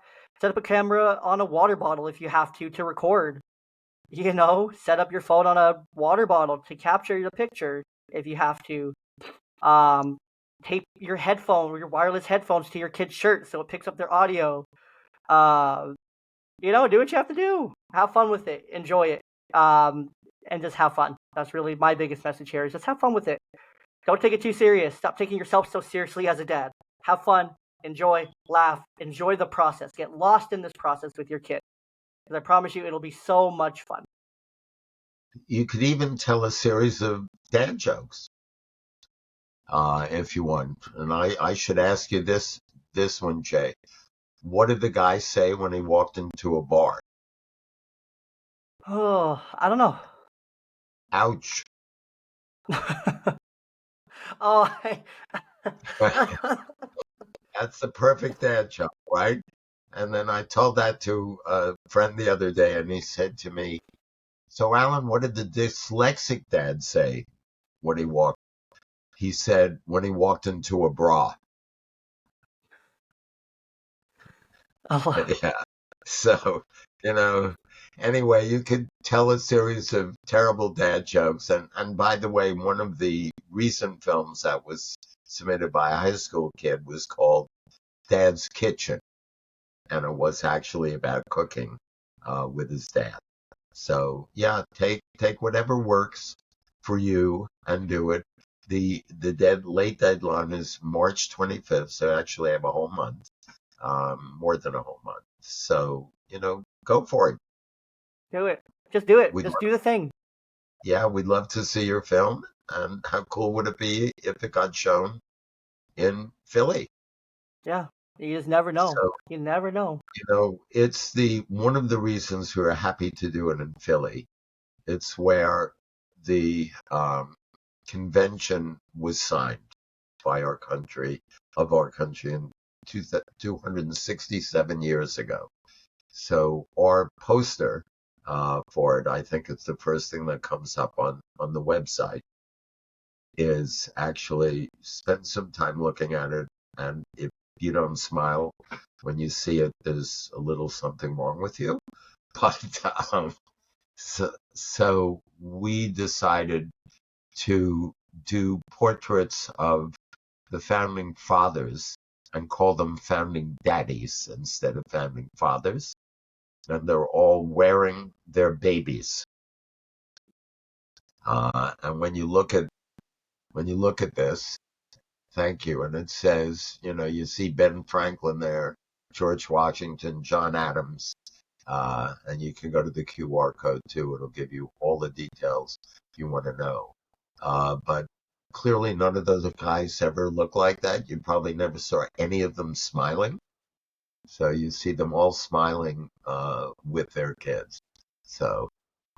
camera on a water bottle if you have to record. Set up your phone on a water bottle to capture the picture if you have to. Tape your wireless headphones to your kid's shirt so it picks up their audio. Do what you have to do. Have fun with it. Enjoy it. And just have fun. That's really my biggest message here is just have fun with it. Don't take it too serious. Stop taking yourself so seriously as a dad. Have fun. Enjoy. Laugh. Enjoy the process. Get lost in this process with your kid. Because I promise you, it'll be so much fun. you could even tell a series of dad jokes if you want. And I should ask you this one, Jay. What did the guy say when he walked into a bar? Oh, I don't know. Ouch. Oh, That's the perfect dad joke, right? And then I told that to a friend the other day, and he said to me, "So, Alan, what did the dyslexic dad say when he walked?" He said, "When he walked into a bra." Yeah. So, you know, anyway, you could tell a series of terrible dad jokes. And by the way, one of the recent films that was submitted by a high school kid was called Dad's Kitchen, and it was actually about cooking with his dad. So yeah, take whatever works for you and do it. The late deadline is March 25th, so actually I have a whole month, more than a whole month. So go for it. do it. Just do it. We'd Just do the thing. Yeah, we'd love to see your film. And how cool would it be if it got shown in Philly? Yeah. You just never know. So You never know. it's the one of the reasons we're happy to do it in Philly. It's where the convention was signed by our country in 267 years ago. So our poster for it, I think it's the first thing that comes up on the website, is actually spend some time looking at it. And if you don't smile when you see it, there's a little something wrong with you. But so we decided to do portraits of the founding fathers and call them founding daddies instead of founding fathers. And they're all wearing their babies. And when you look at this, thank you. And it says, you see Ben Franklin there, George Washington, John Adams, and you can go to the QR code too. It'll give you all the details you want to know. But clearly, none of those guys ever look like that. You probably never saw any of them smiling. So you see them all smiling with their kids. So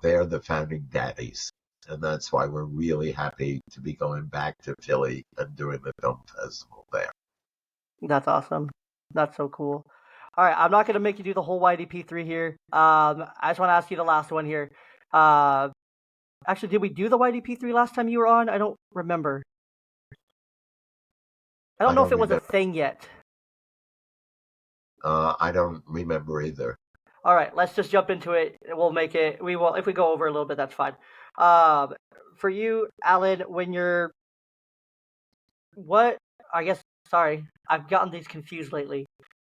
they're the founding daddies. And that's why we're really happy to be going back to Philly and doing the film festival there. That's awesome. That's so cool. All right, I'm not gonna make you do the whole YDP3 here. I just want to ask you the last one here. Uh, Actually, did we do the YDP3 last time you were on? I don't remember. I don't I know if don't it was a remember. thing yet. I don't remember either. All right, let's just jump into it. We'll make it. We will if we go over a little bit. That's fine. Um, for you, Alan, when you're what? I guess. Sorry, I've gotten these confused lately.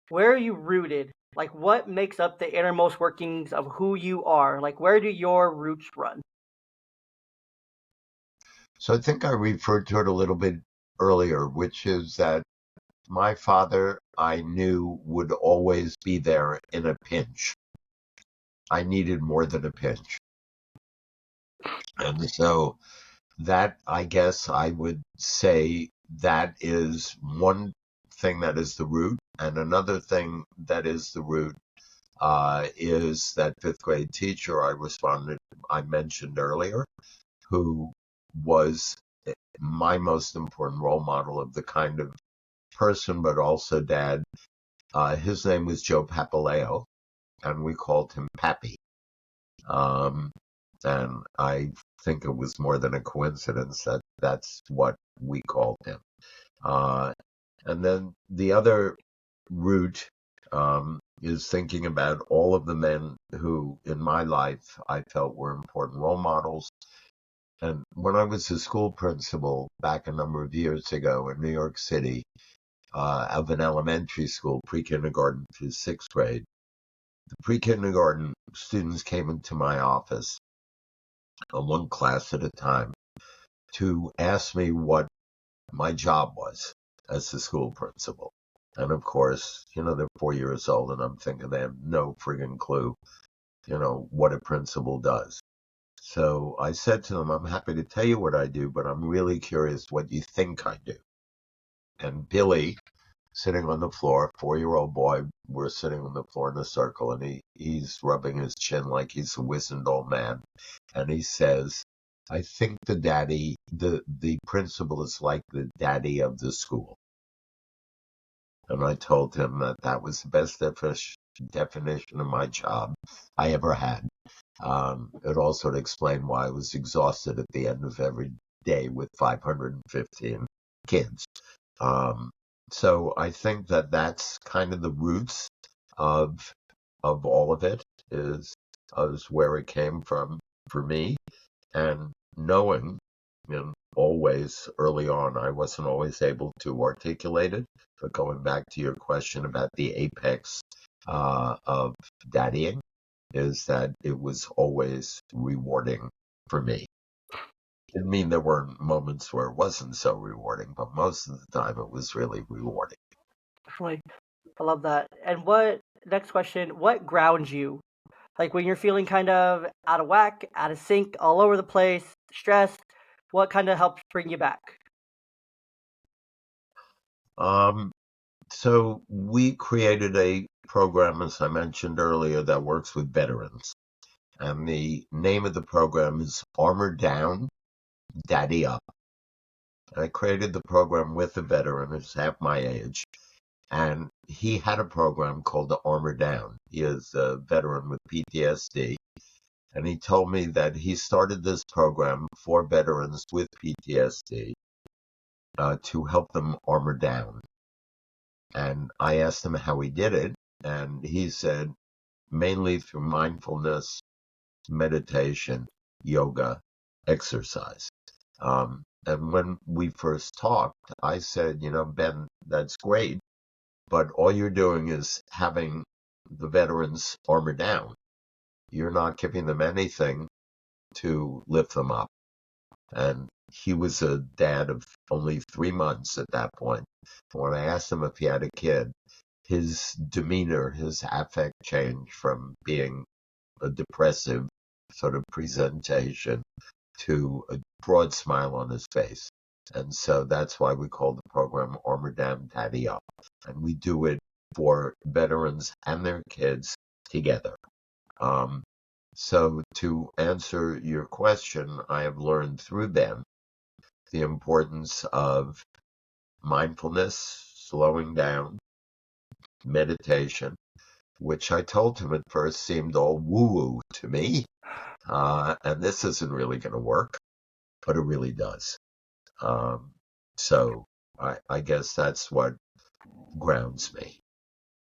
Where are you rooted? Like, what makes up the innermost workings of who you are? Like, where do your roots run? So I think I referred to it a little bit earlier, which is that my father, I knew, would always be there in a pinch. I needed more than a pinch. And so that, I guess I would say, that is one thing that is the root. And another thing that is the root is that fifth grade teacher I mentioned earlier, who was my most important role model of the kind of person, but also dad. His name was Joe Papaleo, and we called him Pappy. Um, and I think it was more than a coincidence that that's what we called him. Uh, and then the other route is thinking about all of the men who, in my life, I felt were important role models. And when I was a school principal back a number of years ago in New York City, of an elementary school, pre-kindergarten through sixth grade, the pre-kindergarten students came into my office, one class at a time, to ask me what my job was as a school principal. And of course, they're 4 years old, and I'm thinking they have no friggin' clue, what a principal does. So I said to them, I'm happy to tell you what I do, but I'm really curious what you think I do. And Billy, sitting on the floor, 4-year-old boy. We're sitting on the floor in a circle, and he's rubbing his chin like he's a wizened old man. And he says, I think the principal is like the daddy of the school. And I told him that that was the best definition of my job I ever had. It also explained why I was exhausted at the end of every day with 515 kids. So I think that that's kind of the roots of all of it is where it came from for me, and knowing, always early on, I wasn't always able to articulate it, but going back to your question about the apex of daddying, is that it was always rewarding for me. Didn't mean there weren't moments where it wasn't so rewarding, but most of the time it was really rewarding. Definitely. I love that. And next question, what grounds you? Like when you're feeling kind of out of whack, out of sync, all over the place, stressed, what kind of helps bring you back? Um, so we created a program, as I mentioned earlier, that works with veterans. And the name of the program is Armor Down, Daddy Up. I created the program with a veteran who's half my age, and he had a program called the Armor Down. He is a veteran with PTSD, and he told me that he started this program for veterans with PTSD to help them armor down. And I asked him how he did it, and he said mainly through mindfulness, meditation, yoga, exercise. And when we first talked, I said, Ben, that's great, but all you're doing is having the veterans armor down. You're not giving them anything to lift them up. And he was a dad of only 3 months at that point. When I asked him if he had a kid, his demeanor, his affect changed from being a depressive sort of presentation to a broad smile on his face. And so that's why we call the program Armor Down, Daddy Up. And we do it for veterans and their kids together. So to answer your question, I have learned through them the importance of mindfulness, slowing down, meditation, which I told him at first seemed all woo-woo to me. And this isn't really going to work, but it really does. So I guess that's what grounds me.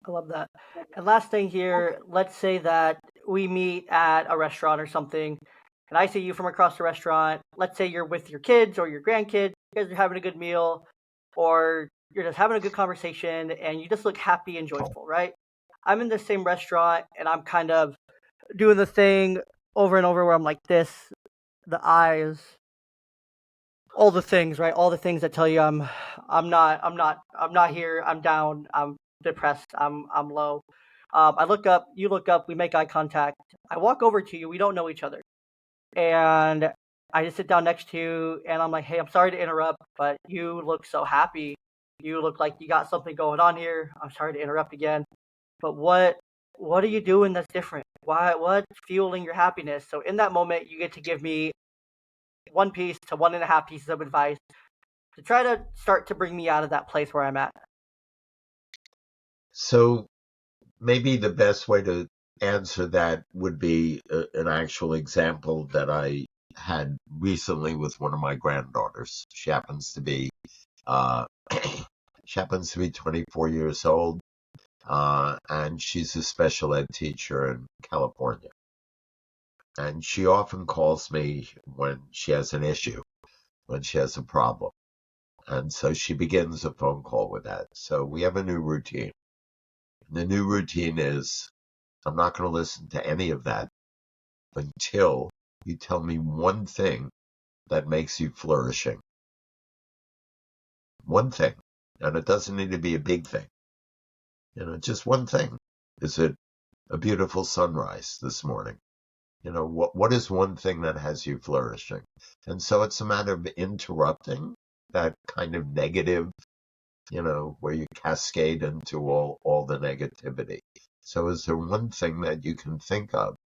I love that. And last thing here, let's say that we meet at a restaurant or something, and I see you from across the restaurant. Let's say you're with your kids or your grandkids, you guys are having a good meal, or you're just having a good conversation, and you just look happy and joyful, right? I'm in the same restaurant, and I'm kind of doing the thing over and over where I'm like this, the eyes, all the things, right? All the things that tell you I'm not here. I'm down. I'm depressed. I'm low. I look up. You look up. We make eye contact. I walk over to you. We don't know each other, and I just sit down next to you, and I'm like, "Hey, I'm sorry to interrupt, but you look so happy. You look like you got something going on here. I'm sorry to interrupt again, but what are you doing that's different? What's fueling your happiness?" So in that moment, you get to give me one piece to one and a half pieces of advice to try to start to bring me out of that place where I'm at. So maybe the best way to answer that would be an actual example that I had recently with one of my granddaughters. She happens to be uh, she happens to be 24 years old, and she's a special ed teacher in California. And she often calls me when she has an issue, when she has a problem. And so she begins a phone call with that. So we have a new routine. The new routine is I'm not going to listen to any of that until you tell me one thing that makes you flourishing. One thing. And it doesn't need to be a big thing. Just one thing. Is it a beautiful sunrise this morning? What is one thing that has you flourishing? And so it's a matter of interrupting that kind of negative where you cascade into all the negativity. So is there one thing that you can think of,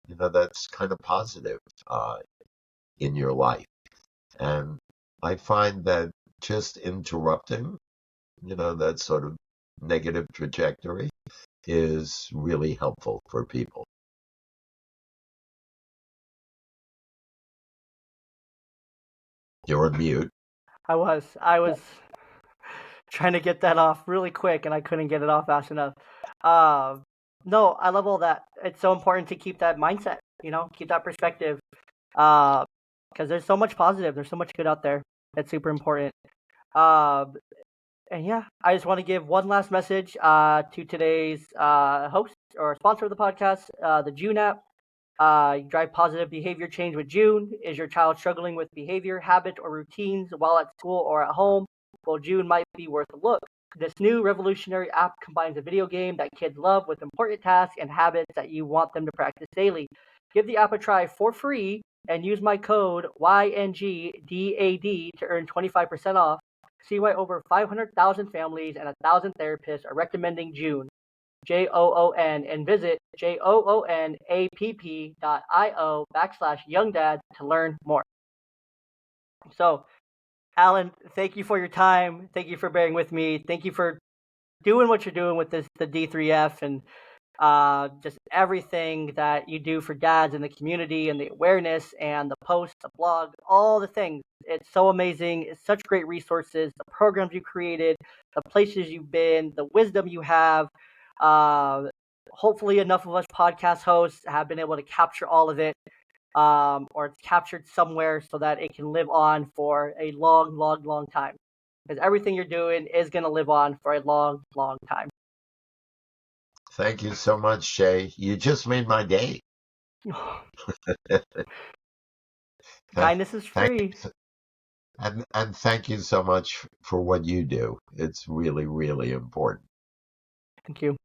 that's kind of positive in your life? And I find that just interrupting, that sort of negative trajectory is really helpful for people. You're on mute. I was trying to get that off really quick, and I couldn't get it off fast enough. Uh, no, I love all that. It's so important to keep that mindset, keep that perspective, because there's so much positive, there's so much good out there. That's super important. Uh, and yeah, I just want to give one last message to today's host or sponsor of the podcast, the June app. You drive positive behavior change with June. Is your child struggling with behavior, habit, or routines while at school or at home? Well, June might be worth a look. This new revolutionary app combines a video game that kids love with important tasks and habits that you want them to practice daily. Give the app a try for free and use my code YNGDAD to earn 25% off. See why over 500,000 families and 1,000 therapists are recommending June. JOON, and visit joonapp.io/youngdad to learn more. So, Allan, thank you for your time. Thank you for bearing with me. Thank you for doing what you're doing with the D3F, and just everything that you do for dads in the community, and the awareness and the posts, the blog, all the things. It's so amazing. It's such great resources, the programs you created, the places you've been, the wisdom you have. Hopefully enough of us podcast hosts have been able to capture all of it, or it's captured somewhere so that it can live on for a long, long, long time. Because everything you're doing is going to live on for a long, long time. Thank you so much, Jay. You just made my day. Kindness is free. And thank you so much for what you do. It's really, really important. Thank you.